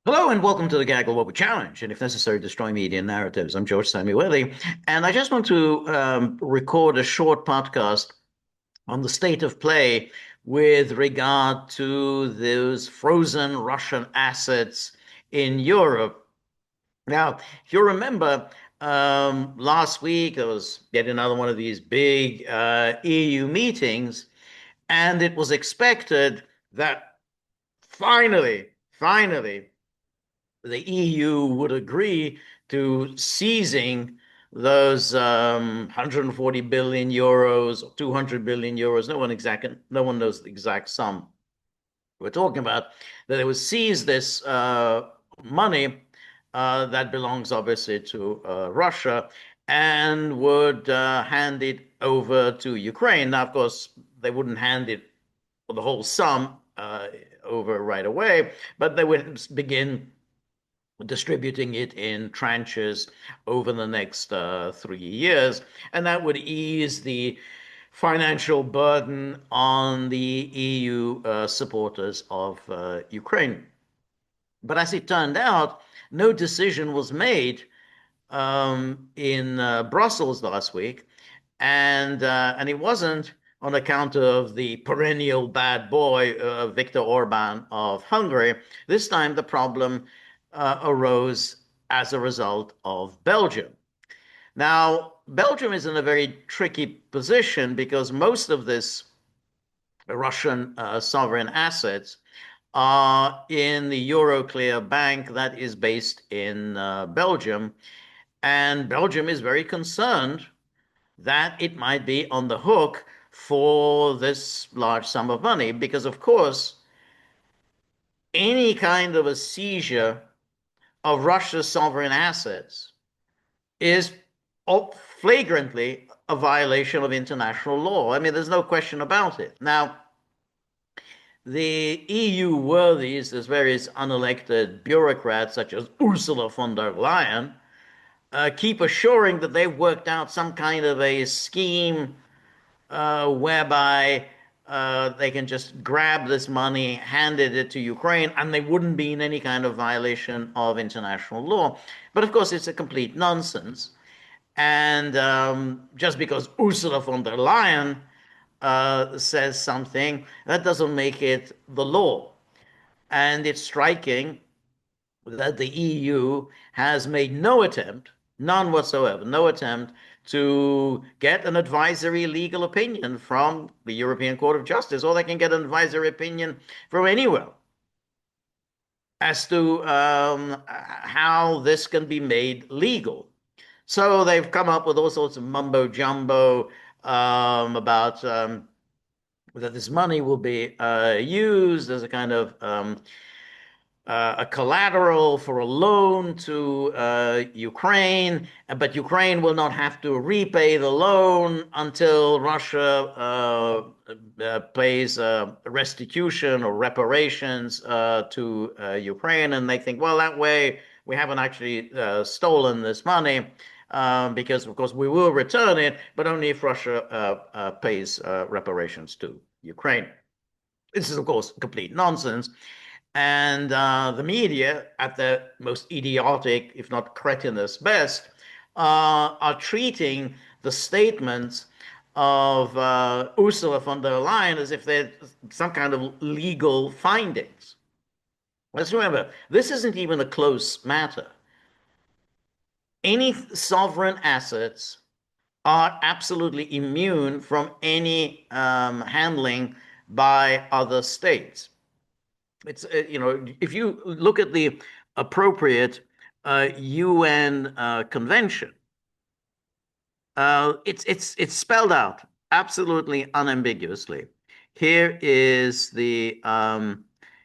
Hello and welcome to the Gaggle What We Challenge, and if necessary, destroy media narratives. I'm George Szamuely, and I just want to record a short podcast on the state of play with regard to those frozen Russian assets in Europe. Now, if you remember, last week there was yet another one of these big EU meetings, and it was expected that finally, the EU would agree to seizing those 140 billion euros or 200 billion euros. No one knows the exact sum we're talking about. That they would seize this money that belongs obviously to Russia and would hand it over to Ukraine. Now, of course, they wouldn't hand it the whole sum over right away, but they would begin distributing it in tranches over the next 3 years. And that would ease the financial burden on the EU supporters of Ukraine. But as it turned out, no decision was made in Brussels last week, and it wasn't on account of the perennial bad boy Viktor Orban of Hungary. This time, the problem arose as a result of Belgium. Now, Belgium is in a very tricky position because most of this Russian sovereign assets are in the Euroclear bank that is based in Belgium. And Belgium is very concerned that it might be on the hook for this large sum of money because, of course, any kind of a seizure of Russia's sovereign assets is flagrantly a violation of international law. I mean, there's no question about it. Now, the EU worthies, there's various unelected bureaucrats such as Ursula von der Leyen, keep assuring that they've worked out some kind of a scheme whereby they can just grab this money, handed it to Ukraine, and they wouldn't be in any kind of violation of international law. But of course, it's a complete nonsense. And just because Ursula von der Leyen says something, that doesn't make it the law. And it's striking that the EU has made no attempt, none whatsoever, no attempt to get an advisory legal opinion from the European Court of Justice, or they can get an advisory opinion from anywhere as to how this can be made legal. So they've come up with all sorts of mumbo jumbo about that this money will be used as a kind of a collateral for a loan to Ukraine, but Ukraine will not have to repay the loan until Russia pays restitution or reparations to Ukraine. And they think, well, that way we haven't actually stolen this money. Because, of course, we will return it, but only if Russia pays reparations to Ukraine. This is, of course, complete nonsense. And the media, at their most idiotic, if not cretinous best, are treating the statements of Ursula von der Leyen as if they're some kind of legal findings. Let's remember, this isn't even a close matter. Any sovereign assets are absolutely immune from any handling by other states. It's if you look at the appropriate UN convention, it's spelled out absolutely unambiguously. Here is the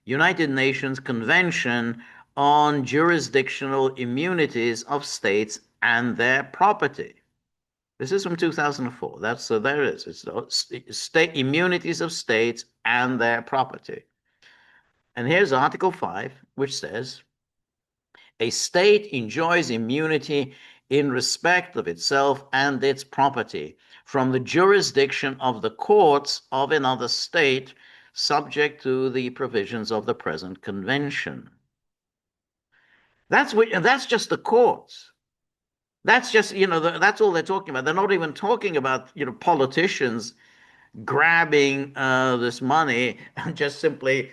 United Nations Convention on Jurisdictional Immunities of States and Their Property. This is from 2004. So there it is. It's state immunities of states and their property. And here's Article 5, which says, a state enjoys immunity in respect of itself and its property from the jurisdiction of the courts of another state, subject to the provisions of the present convention. that's just the courts. That's just, that's all they're talking about. They're not even talking about, politicians grabbing this money and just simply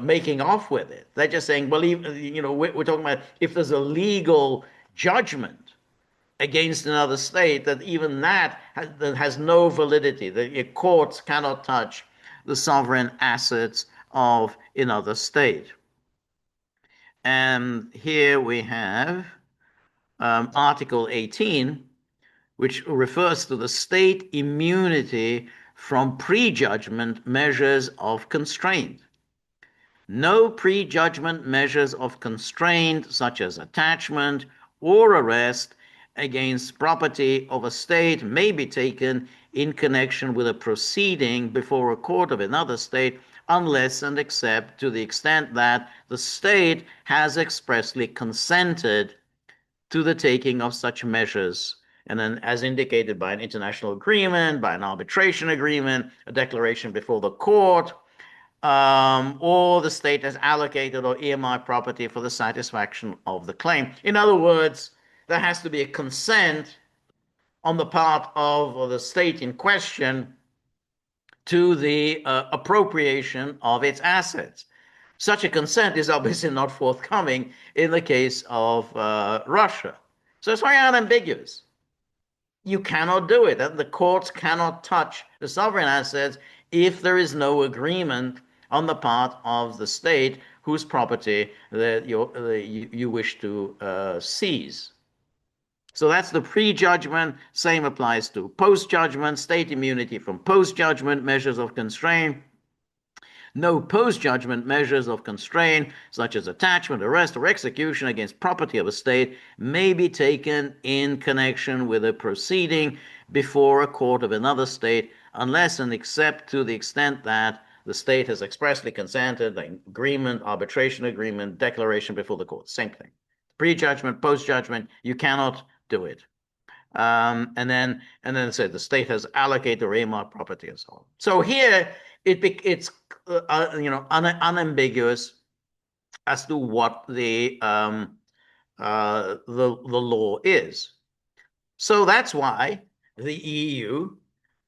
making off with it. They're just saying, well, even, we're talking about if there's a legal judgment against another state, that even that has no validity. The courts cannot touch the sovereign assets of another state. And here we have Article 18, which refers to the state immunity from prejudgment measures of constraint. No prejudgment measures of constraint, such as attachment or arrest against property of a state, may be taken in connection with a proceeding before a court of another state, unless and except to the extent that the state has expressly consented to the taking of such measures. And then, as indicated by an international agreement, by an arbitration agreement, a declaration before the court, or the state has allocated or earmarked property for the satisfaction of the claim. In other words, there has to be a consent on the part of the state in question to the appropriation of its assets. Such a consent is obviously not forthcoming in the case of Russia. So it's very unambiguous. You cannot do it. The courts cannot touch the sovereign assets if there is no agreement on the part of the state whose property that you wish to seize. So that's the pre-judgment. Same applies to post-judgment, state immunity from post-judgment measures of constraint. No post-judgment measures of constraint, such as attachment, arrest, or execution against property of a state, may be taken in connection with a proceeding before a court of another state, unless and except to the extent that the state has expressly consented, the agreement, arbitration agreement, declaration before the court. Same thing. Pre-judgment, post-judgment, you cannot do it. And then it said the state has allocated or earmarked property and so on. So here it's unambiguous as to what the law is. So that's why the EU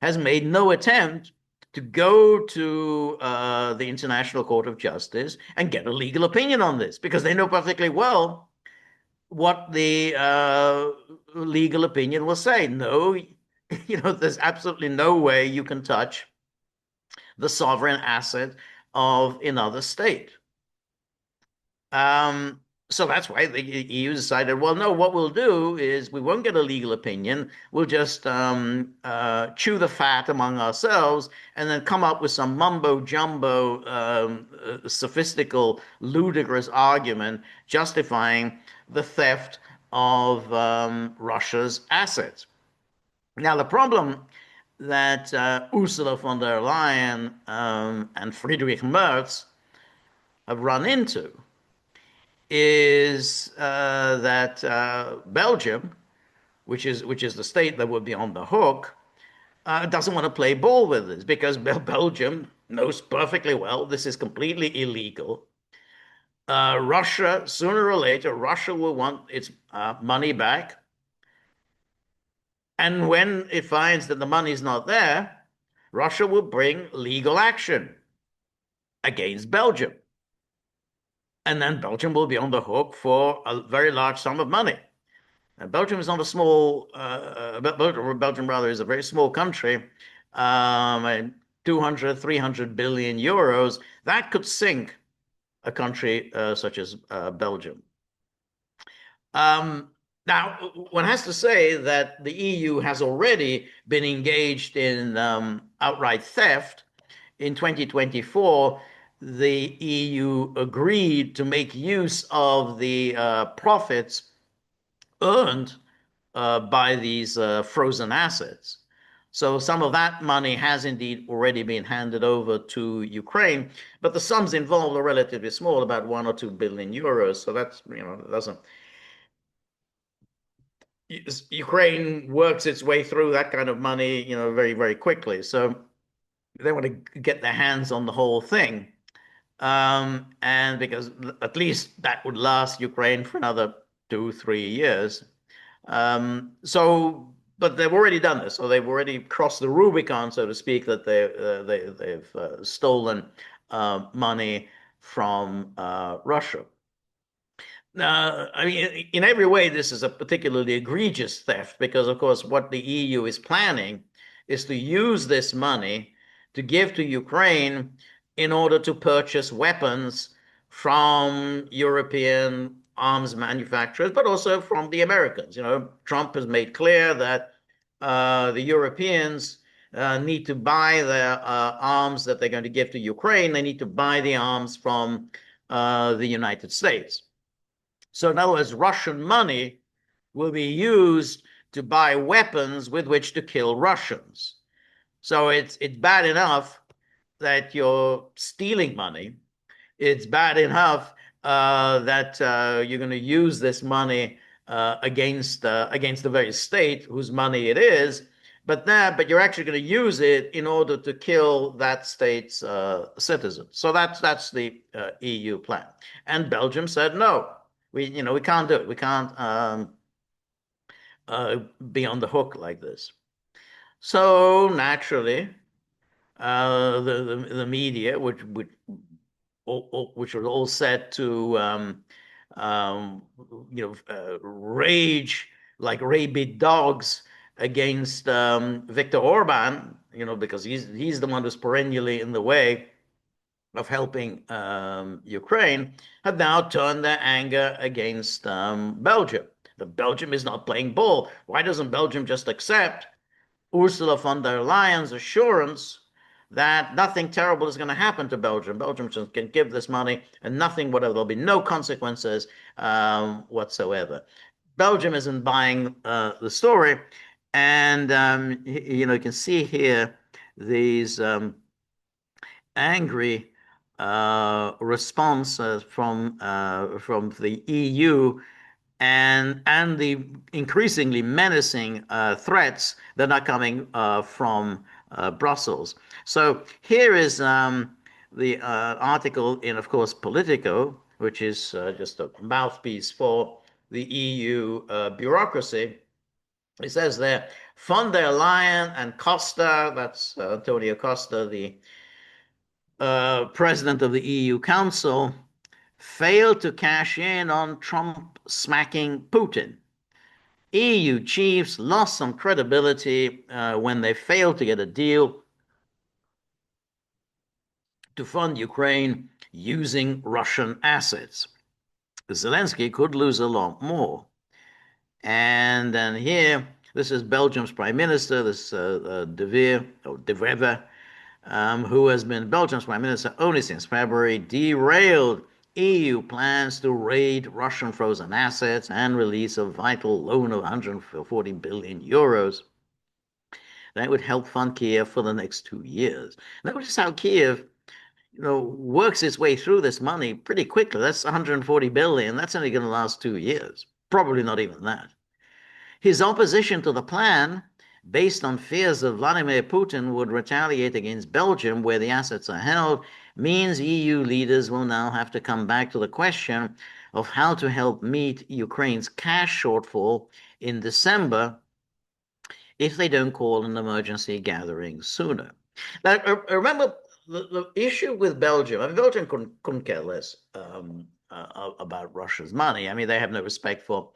has made no attempt to go to the International Court of Justice and get a legal opinion on this, because they know perfectly well what the legal opinion will say. No, there's absolutely no way you can touch the sovereign asset of another state. So that's why the EU decided, well, no, what we'll do is we won't get a legal opinion. We'll just chew the fat among ourselves and then come up with some mumbo jumbo, sophistical, ludicrous argument justifying the theft of Russia's assets. Now, the problem that Ursula von der Leyen and Friedrich Merz have run into is that Belgium, which is the state that would be on the hook, doesn't want to play ball with this, because Belgium knows perfectly well this is completely illegal. Russia, sooner or later, Russia will want its money back. And when it finds that the money's not there, Russia will bring legal action against Belgium. And then Belgium will be on the hook for a very large sum of money. And Belgium is not a small, Belgium rather is a very small country, 200, 300 billion euros. That could sink a country such as Belgium. Now, one has to say that the EU has already been engaged in outright theft. In 2024, the EU agreed to make use of the profits earned by these frozen assets. So some of that money has indeed already been handed over to Ukraine, but the sums involved are relatively small, about 1 or 2 billion euros. So that's, doesn't. Ukraine works its way through that kind of money, very, very quickly. So they want to get their hands on the whole thing. And because at least that would last Ukraine for another 2, 3 years. But they've already done this, so they've already crossed the Rubicon, so to speak, that they've stolen money from Russia. I mean, in every way, this is a particularly egregious theft because, of course, what the EU is planning is to use this money to give to Ukraine in order to purchase weapons from European arms manufacturers, but also from the Americans. You know, Trump has made clear that the Europeans need to buy the arms that they're going to give to Ukraine. They need to buy the arms from the United States. So in other words, Russian money will be used to buy weapons with which to kill Russians. So it's bad enough that you're stealing money. It's bad enough that you're going to use this money against the very state whose money it is. But you're actually going to use it in order to kill that state's citizens. So that's the EU plan. And Belgium said no. We can't do it. We can't be on the hook like this. So naturally, the media, which was all set to um, rage like rabid dogs against Viktor Orban, because he's the one who's perennially in the way of helping Ukraine, have now turned their anger against Belgium. The Belgium is not playing ball. Why doesn't Belgium just accept Ursula von der Leyen's assurance that nothing terrible is going to happen to Belgium? Belgium can give this money and nothing, whatever. There'll be no consequences whatsoever. Belgium isn't buying the story. And, you can see here these angry response from the EU and the increasingly menacing threats that are coming from Brussels. So here is the article in, of course, Politico, which is just a mouthpiece for the EU bureaucracy. It says there, von der Leyen and Costa, that's Antonio Costa, the president of the EU Council, failed to cash in on Trump smacking Putin. EU chiefs lost some credibility when they failed to get a deal to fund Ukraine using Russian assets. Zelensky could lose a lot more. And then here, this is Belgium's prime minister, this De Veer, or De Wever, who has been Belgium's prime minister only since February, derailed EU plans to raid Russian frozen assets and release a vital loan of 140 billion euros. That would help fund Kiev for the next 2 years. Notice how Kiev, works its way through this money pretty quickly. That's 140 billion. That's only going to last 2 years. Probably not even that. His opposition to the plan, based on fears that Vladimir Putin would retaliate against Belgium, where the assets are held, means EU leaders will now have to come back to the question of how to help meet Ukraine's cash shortfall in December if they don't call an emergency gathering sooner. Now, remember, the issue with Belgium, I mean, Belgium couldn't care less about Russia's money. I mean, they have no respect for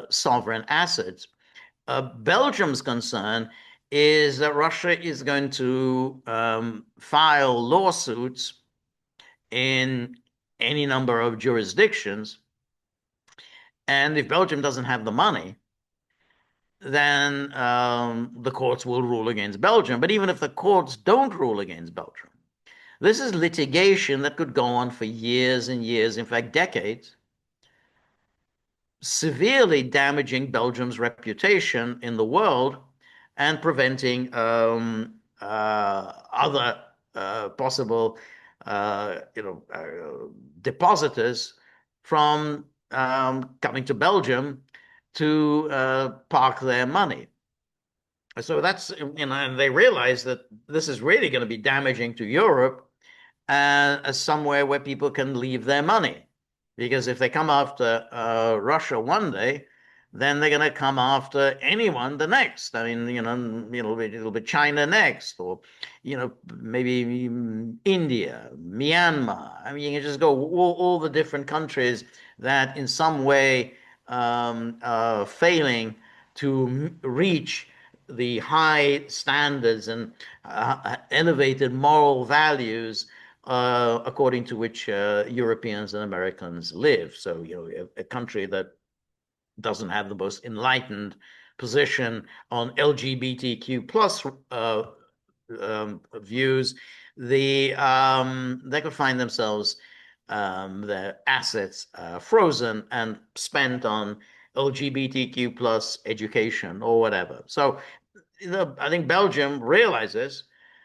sovereign assets. Belgium's concern is that Russia is going to file lawsuits in any number of jurisdictions. And if Belgium doesn't have the money, then the courts will rule against Belgium. But even if the courts don't rule against Belgium, this is litigation that could go on for years and years, in fact, decades, severely damaging Belgium's reputation in the world and preventing other possible, depositors from coming to Belgium to park their money. So that's, and they realize that this is really going to be damaging to Europe as somewhere where people can leave their money. Because if they come after Russia one day, then they're going to come after anyone the next. I mean, it'll be China next, or maybe India, Myanmar. I mean, you can just go all the different countries that in some way failing to reach the high standards and elevated moral values according to which Europeans and Americans live. So, a country that doesn't have the most enlightened position on LGBTQ plus views, they could find themselves their assets frozen and spent on LGBTQ plus education or whatever. So I think Belgium realizes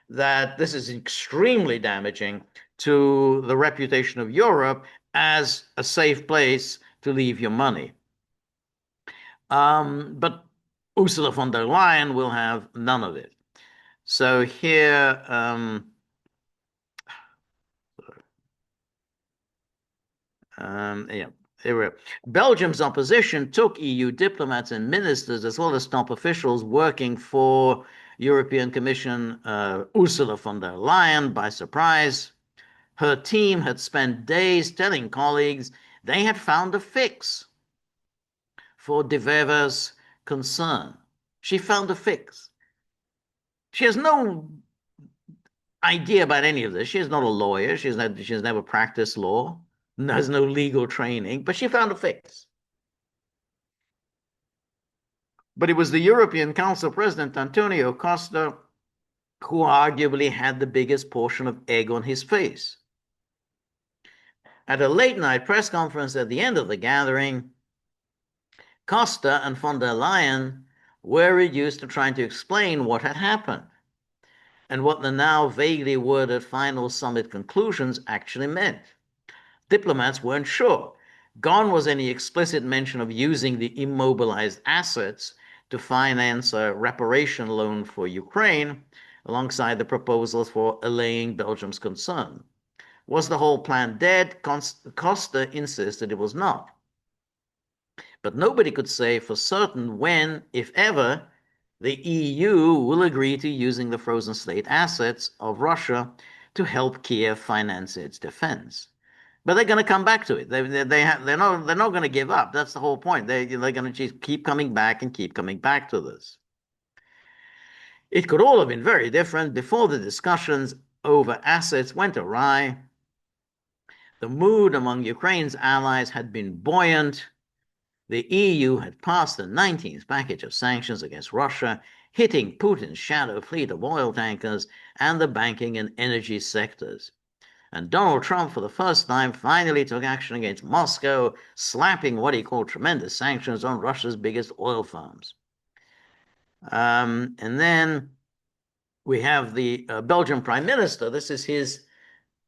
that this is extremely damaging to the reputation of Europe as a safe place to leave your money. But Ursula von der Leyen will have none of it. So here, yeah, here Belgium's opposition took EU diplomats and ministers, as well as top officials working for European Commission Ursula von der Leyen, by surprise. Her team had spent days telling colleagues they had found a fix for De Wever's concern. She found a fix. She has no idea about any of this. She's not a lawyer. She's never practiced law, has no legal training, but she found a fix. But it was the European Council President Antonio Costa who arguably had the biggest portion of egg on his face. At a late night press conference at the end of the gathering, Costa and von der Leyen were reduced to trying to explain what had happened and what the now vaguely worded final summit conclusions actually meant. Diplomats weren't sure. Gone was any explicit mention of using the immobilized assets to finance a reparation loan for Ukraine, alongside the proposals for allaying Belgium's concern. Was the whole plan dead? Costa insisted it was not. But nobody could say for certain when, if ever, the EU will agree to using the frozen state assets of Russia to help Kiev finance its defense. But they're going to come back to it. They're not going to give up. That's the whole point. They're going to keep coming back and keep coming back to this. It could all have been very different before the discussions over assets went awry. The mood among Ukraine's allies had been buoyant. The EU had passed the 19th package of sanctions against Russia, hitting Putin's shadow fleet of oil tankers and the banking and energy sectors. And Donald Trump, for the first time, finally took action against Moscow, slapping what he called tremendous sanctions on Russia's biggest oil farms. And then we have the Belgian Prime Minister. This is his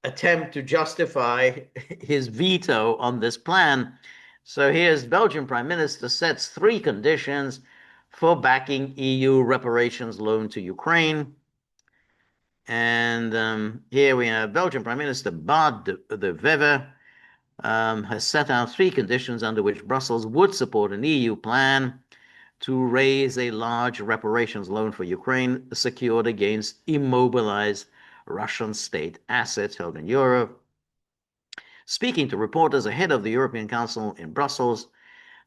attempt to justify his veto on this plan. So here's Belgian Prime Minister sets 3 conditions for backing EU reparations loan to Ukraine. And here we have Belgian Prime Minister Bart de Wever has set out 3 conditions under which Brussels would support an EU plan to raise a large reparations loan for Ukraine secured against immobilized Russian state assets held in Europe. Speaking to reporters ahead of the European Council in Brussels,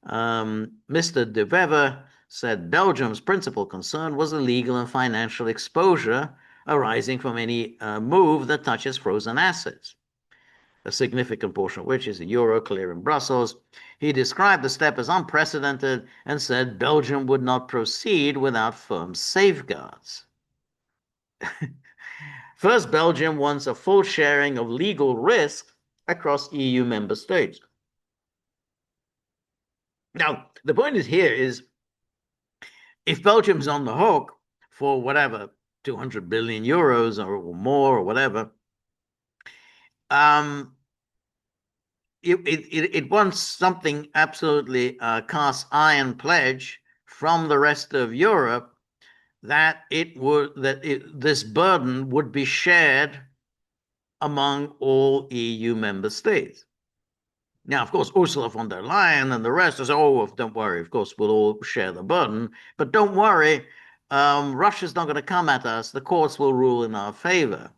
Mr. de Wever said Belgium's principal concern was the legal and financial exposure arising from any move that touches frozen assets, a significant portion of which is the euro clear in Brussels. He described the step as unprecedented and said Belgium would not proceed without firm safeguards. First, Belgium wants a full sharing of legal risk across EU member states. Now, the point here is if Belgium's on the hook for whatever, 200 billion euros or more or whatever, it wants something absolutely cast iron pledge from the rest of Europe that this burden would be shared among all EU member states. Now, of course, Ursula von der Leyen and the rest is, oh, don't worry, of course, we'll all share the burden. But don't worry, Russia's not going to come at us. The courts will rule in our favor.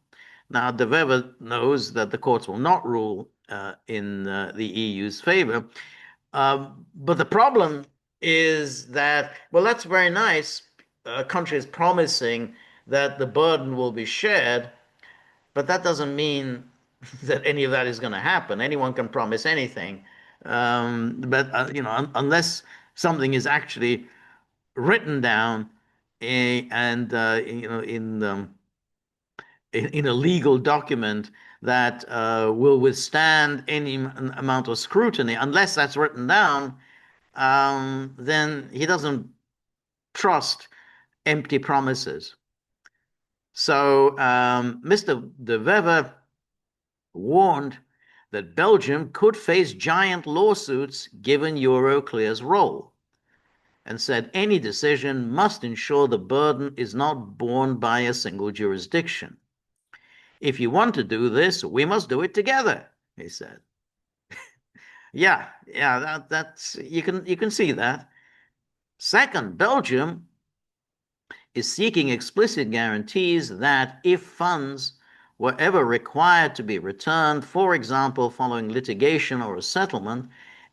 Now, De Wever knows that the courts will not rule in the EU's favor. But the problem is that, well, that's very nice. Countries promising that the burden will be shared, but that doesn't mean that any of that is going to happen. Anyone can promise anything, but unless something is actually written down and in a legal document that will withstand any amount of scrutiny, unless that's written down, then he doesn't trust empty promises. So Mr. De Wever warned that Belgium could face giant lawsuits given Euroclear's role, and said any decision must ensure the burden is not borne by a single jurisdiction. If you want to do this, we must do it together, he said. Yeah, that's you can see that. Second, Belgium is seeking explicit guarantees that if funds were ever required to be returned, for example, following litigation or a settlement,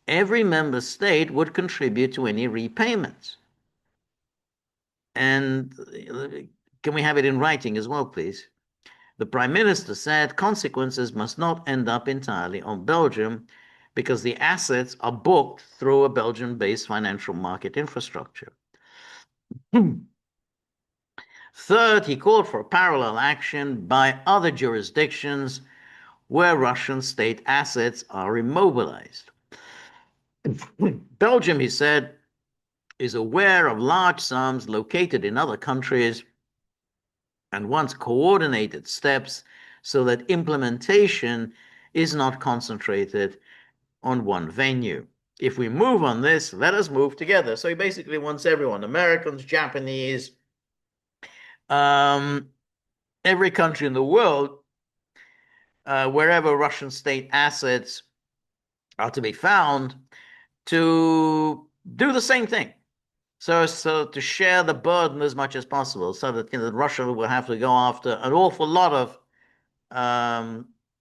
every member state would contribute to any repayments. And can we have it in writing as well, please? The Prime Minister said consequences must not end up entirely on Belgium because the assets are booked through a Belgian-based financial market infrastructure. Third, he called for parallel action by other jurisdictions where Russian state assets are immobilized. Belgium, he said, is aware of large sums located in other countries and wants coordinated steps so that implementation is not concentrated on one venue. If we move on this, let us move together. So he basically wants everyone, Americans, Japanese, every country in the world, wherever Russian state assets are to be found, to do the same thing. So to share the burden as much as possible, so that Russia will have to go after an awful lot of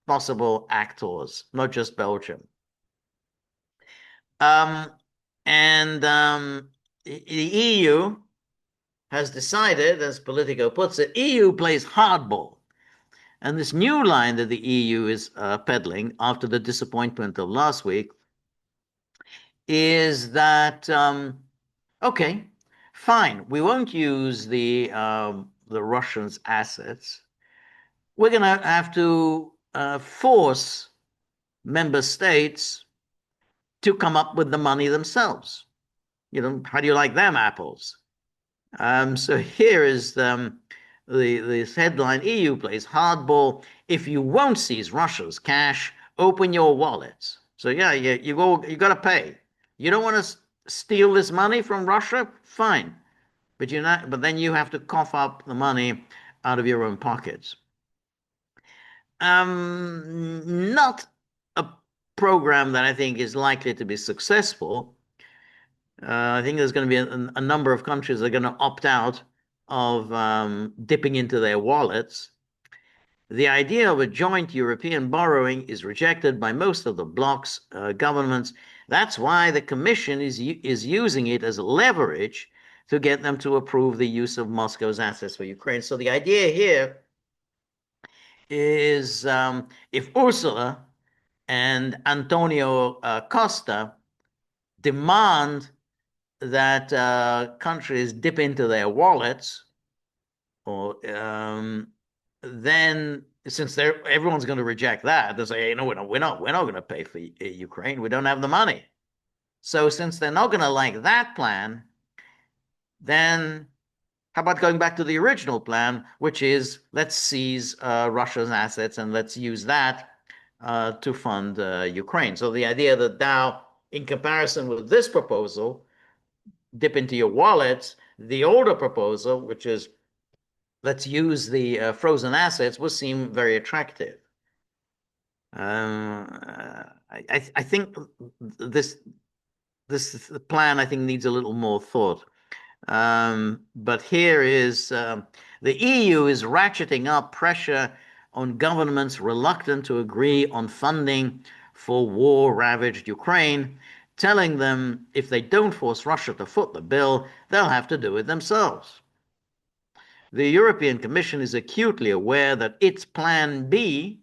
possible actors, not just Belgium. And the EU has decided, as Politico puts it, EU plays hardball. And this new line that the EU is peddling after the disappointment of last week is that, okay, fine, we won't use the Russians' assets. We're going to have to force member states to come up with the money themselves. How do you like them apples? So here is this headline: EU plays hardball. If you won't seize Russia's cash, open your wallets. So yeah, you got to pay. You don't want to steal this money from Russia? Fine. But then you have to cough up the money out of your own pockets. Not a program that I think is likely to be successful. I think there's going to be a number of countries that are going to opt out of dipping into their wallets. The idea of a joint European borrowing is rejected by most of the bloc's governments. That's why the Commission is using it as leverage to get them to approve the use of Moscow's assets for Ukraine. So the idea here is if Ursula and Antonio Costa demand that countries dip into their wallets, or then since everyone's going to reject that, they say, we're not going to pay for Ukraine. We don't have the money. So since they're not going to like that plan, then how about going back to the original plan, which is let's seize Russia's assets and let's use that to fund Ukraine. So the idea that now, in comparison with this proposal, dip into your wallets, the older proposal, which is let's use the frozen assets, will seem very attractive. I think this this plan I think needs a little more thought. But here is the EU is ratcheting up pressure on governments reluctant to agree on funding for war-ravaged Ukraine, telling them if they don't force Russia to foot the bill, they'll have to do it themselves. The European Commission is acutely aware that its Plan B,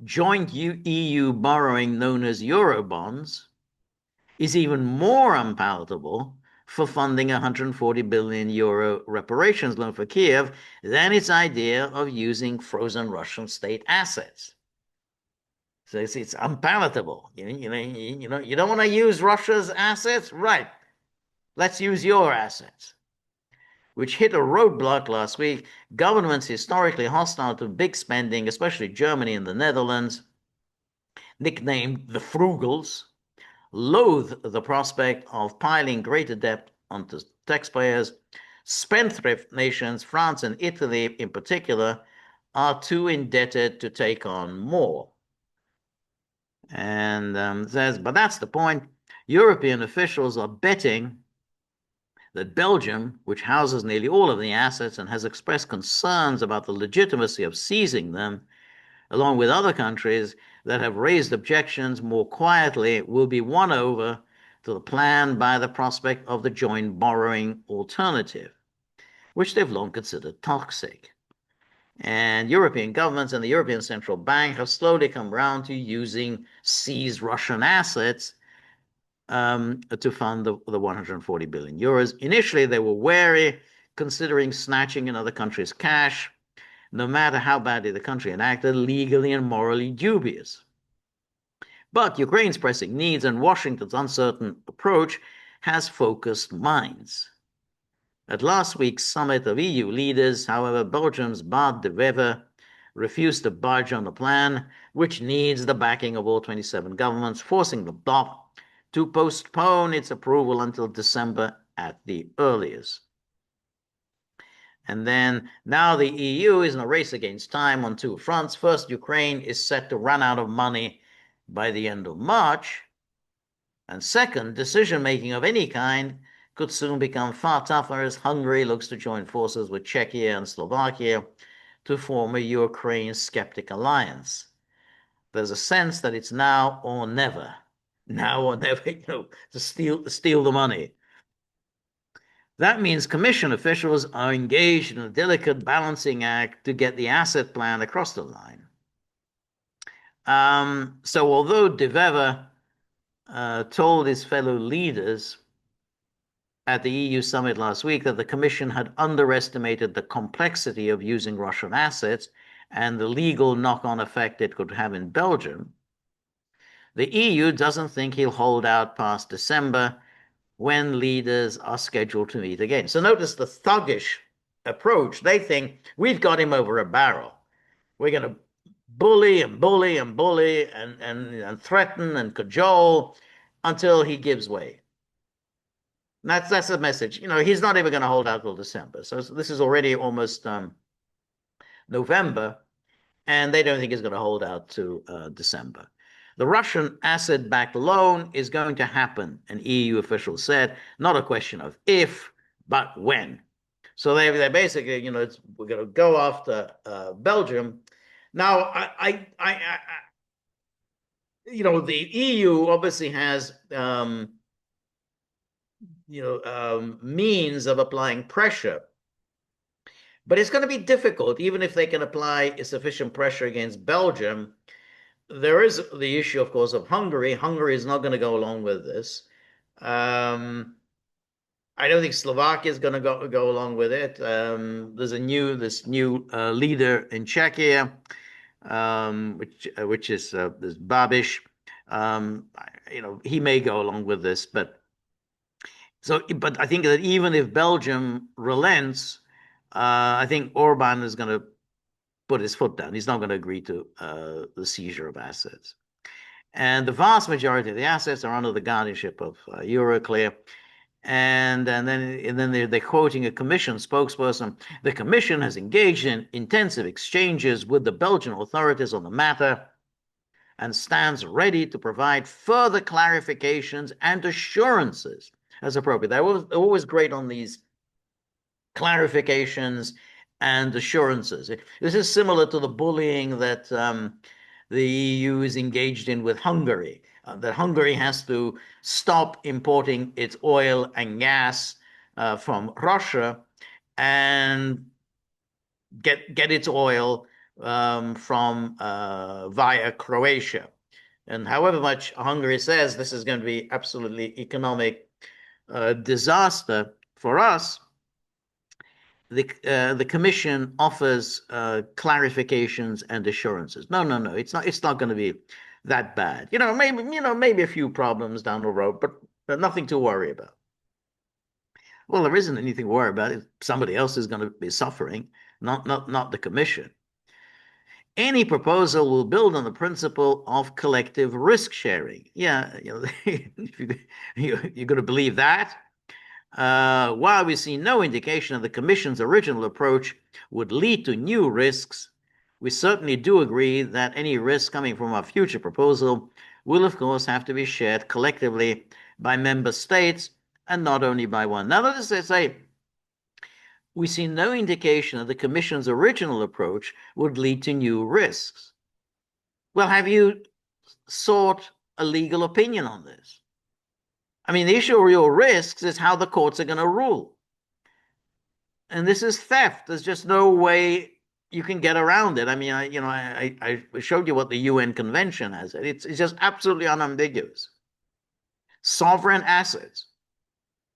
joint EU borrowing known as Eurobonds, is even more unpalatable for funding a 140 billion euro reparations loan for Kiev than its idea of using frozen Russian state assets. So it's unpalatable. You don't want to use Russia's assets, right? Let's use your assets, which hit a roadblock last week. Governments historically hostile to big spending, especially Germany and the Netherlands, nicknamed the Frugals, loathe the prospect of piling greater debt onto taxpayers. Spendthrift nations, France and Italy in particular, are too indebted to take on more. And says, but that's the point. European officials are betting that Belgium, which houses nearly all of the assets and has expressed concerns about the legitimacy of seizing them, along with other countries that have raised objections more quietly, will be won over to the plan by the prospect of the joint borrowing alternative, which they've long considered toxic. And European governments and the European Central Bank have slowly come around to using seized Russian assets to fund the 140 billion euros. Initially, they were wary, considering snatching another country's cash, no matter how badly the country enacted, legally and morally dubious. But Ukraine's pressing needs and Washington's uncertain approach has focused minds. At last week's summit of EU leaders, however, Belgium's Bart de Wever refused to budge on the plan, which needs the backing of all 27 governments, forcing the bloc to postpone its approval until December at the earliest. And then now the EU is in a race against time on two fronts. First, Ukraine is set to run out of money by the end of March. And second, decision-making of any kind could soon become far tougher as Hungary looks to join forces with Czechia and Slovakia to form a Ukraine skeptic alliance. There's a sense that it's now or never, to steal the money. That means Commission officials are engaged in a delicate balancing act to get the asset plan across the line. So although De Wever told his fellow leaders at the EU summit last week that the Commission had underestimated the complexity of using Russian assets and the legal knock-on effect it could have in Belgium, the EU doesn't think he'll hold out past December, when leaders are scheduled to meet again. So notice the thuggish approach. They think we've got him over a barrel. We're going to bully and bully and bully and threaten and cajole until he gives way. That's the message. He's not even going to hold out till December. So this is already almost November, and they don't think he's going to hold out to December. The Russian asset-backed loan is going to happen, an EU official said, not a question of if, but when. So they basically, we're going to go after Belgium. Now, the EU obviously has, means of applying pressure. But it's going to be difficult, even if they can apply sufficient pressure against Belgium. There is the issue, of course, of Hungary. Hungary is not going to go along with this. I don't think Slovakia is going to go along with it. There's this new leader in Czechia, which is this Babiš. He may go along with this, but I think that even if Belgium relents, I think Orban is going to put his foot down. He's not going to agree to the seizure of assets. And the vast majority of the assets are under the guardianship of Euroclear. And then they're quoting a commission spokesperson. The commission has engaged in intensive exchanges with the Belgian authorities on the matter and stands ready to provide further clarifications and assurances as appropriate. They're always great on these clarifications and assurances. This is similar to the bullying that the EU is engaged in with Hungary, that Hungary has to stop importing its oil and gas from Russia and get its oil from via Croatia. And however much Hungary says this is going to be absolutely economic disaster for us, the commission offers clarifications and assurances. No, no, no, it's not going to be that bad. Maybe a few problems down the road, but nothing to worry about. Well, there isn't anything to worry about. Somebody else is going to be suffering, not the commission. Any proposal will build on the principle of collective risk sharing. Yeah, you're going to believe that. While we see no indication that the Commission's original approach would lead to new risks, we certainly do agree that any risk coming from our future proposal will, of course, have to be shared collectively by member states and not only by one. Now, let us say we see no indication that the Commission's original approach would lead to new risks. Well, have you sought a legal opinion on this? I mean, the issue of real risks is how the courts are going to rule. And this is theft. There's just no way you can get around it. I mean, I showed you what the UN Convention has. It's just absolutely unambiguous. Sovereign assets.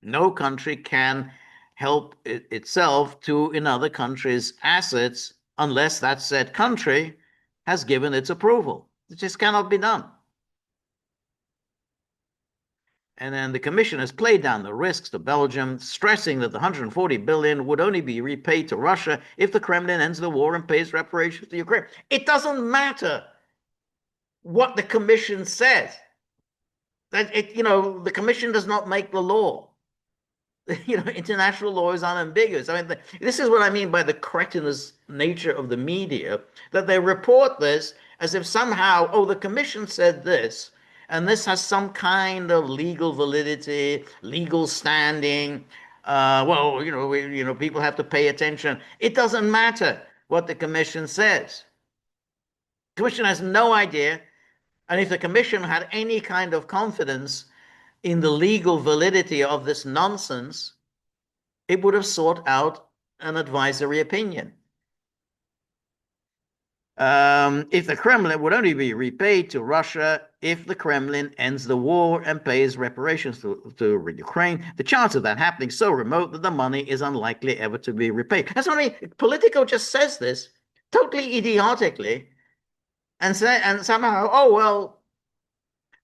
No country can help itself to another country's assets unless that said country has given its approval. It just cannot be done. And then the commission has played down the risks to Belgium, stressing that the 140 billion would only be repaid to Russia if the Kremlin ends the war and pays reparations to Ukraine. It doesn't matter what the commission says. The commission does not make the law. International law is unambiguous. I mean, this is what I mean by the cretinous nature of the media, that they report this as if somehow, oh, the commission said this, and this has some kind of legal validity, legal standing. People have to pay attention. It doesn't matter what the commission says. The commission has no idea, and if the commission had any kind of confidence in the legal validity of this nonsense, it would have sought out an advisory opinion. If the Kremlin would only be repaid to Russia if the Kremlin ends the war and pays reparations to Ukraine, the chance of that happening is so remote that the money is unlikely ever to be repaid. That's what I mean. Politico just says this totally idiotically, and somehow, oh well,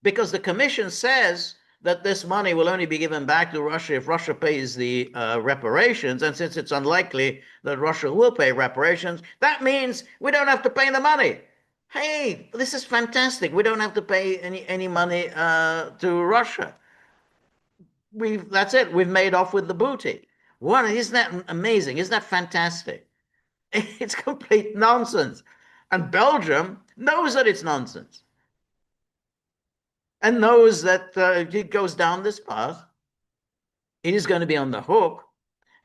because the commission says that this money will only be given back to Russia if Russia pays the reparations. And since it's unlikely that Russia will pay reparations, that means we don't have to pay the money. Hey, this is fantastic. We don't have to pay any money to Russia. That's it. We've made off with the booty. What? Isn't that amazing? Isn't that fantastic? It's complete nonsense. And Belgium knows that it's nonsense, and knows that if it goes down this path, it is going to be on the hook.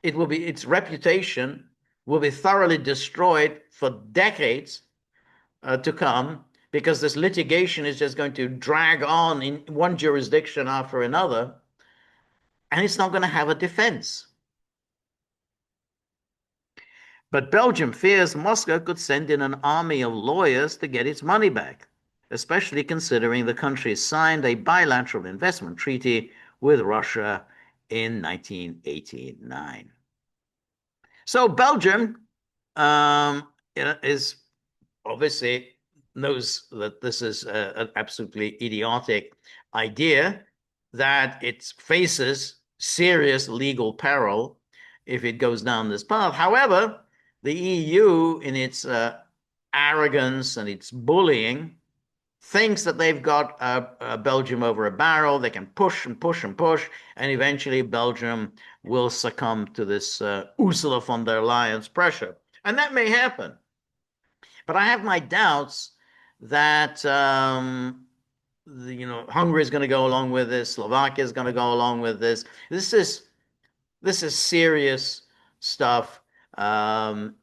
Its reputation will be thoroughly destroyed for decades to come, because this litigation is just going to drag on in one jurisdiction after another, and it's not going to have a defense. But Belgium fears Moscow could send in an army of lawyers to get its money back, especially considering the country signed a bilateral investment treaty with Russia in 1989. So Belgium is obviously knows that this is an absolutely idiotic idea, that it faces serious legal peril if it goes down this path. However, the EU, in its arrogance and its bullying, thinks that they've got Belgium over a barrel. They can push and push and push, and eventually Belgium will succumb to this Ursula von der Leyen's pressure. And that may happen. But I have my doubts that Hungary is going to go along with this. Slovakia is going to go along with this. This is this is serious stuff, and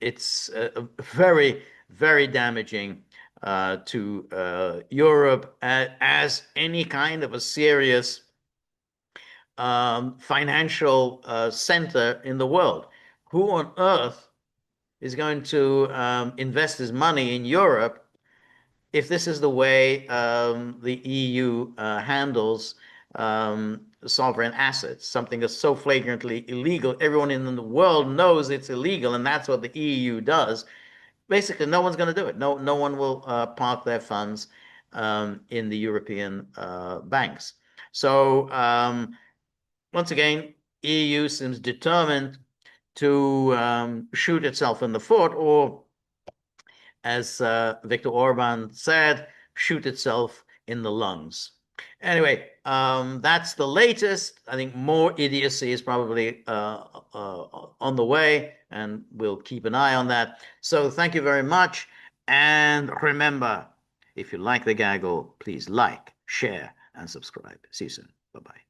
it's very, very damaging to Europe as any kind of a serious financial center in the world. Who on earth is going to invest his money in Europe if this is the way the EU handles sovereign assets, something that's so flagrantly illegal, everyone in the world knows it's illegal, and that's what the EU does. Basically, no one's going to do it. No one will park their funds in the European banks. So once again, EU seems determined to shoot itself in the foot, or as Viktor Orban said, shoot itself in the lungs. Anyway, that's the latest. I think more idiocy is probably on the way, and we'll keep an eye on that. So thank you very much. And remember, if you like the gaggle, please like, share, and subscribe. See you soon. Bye bye.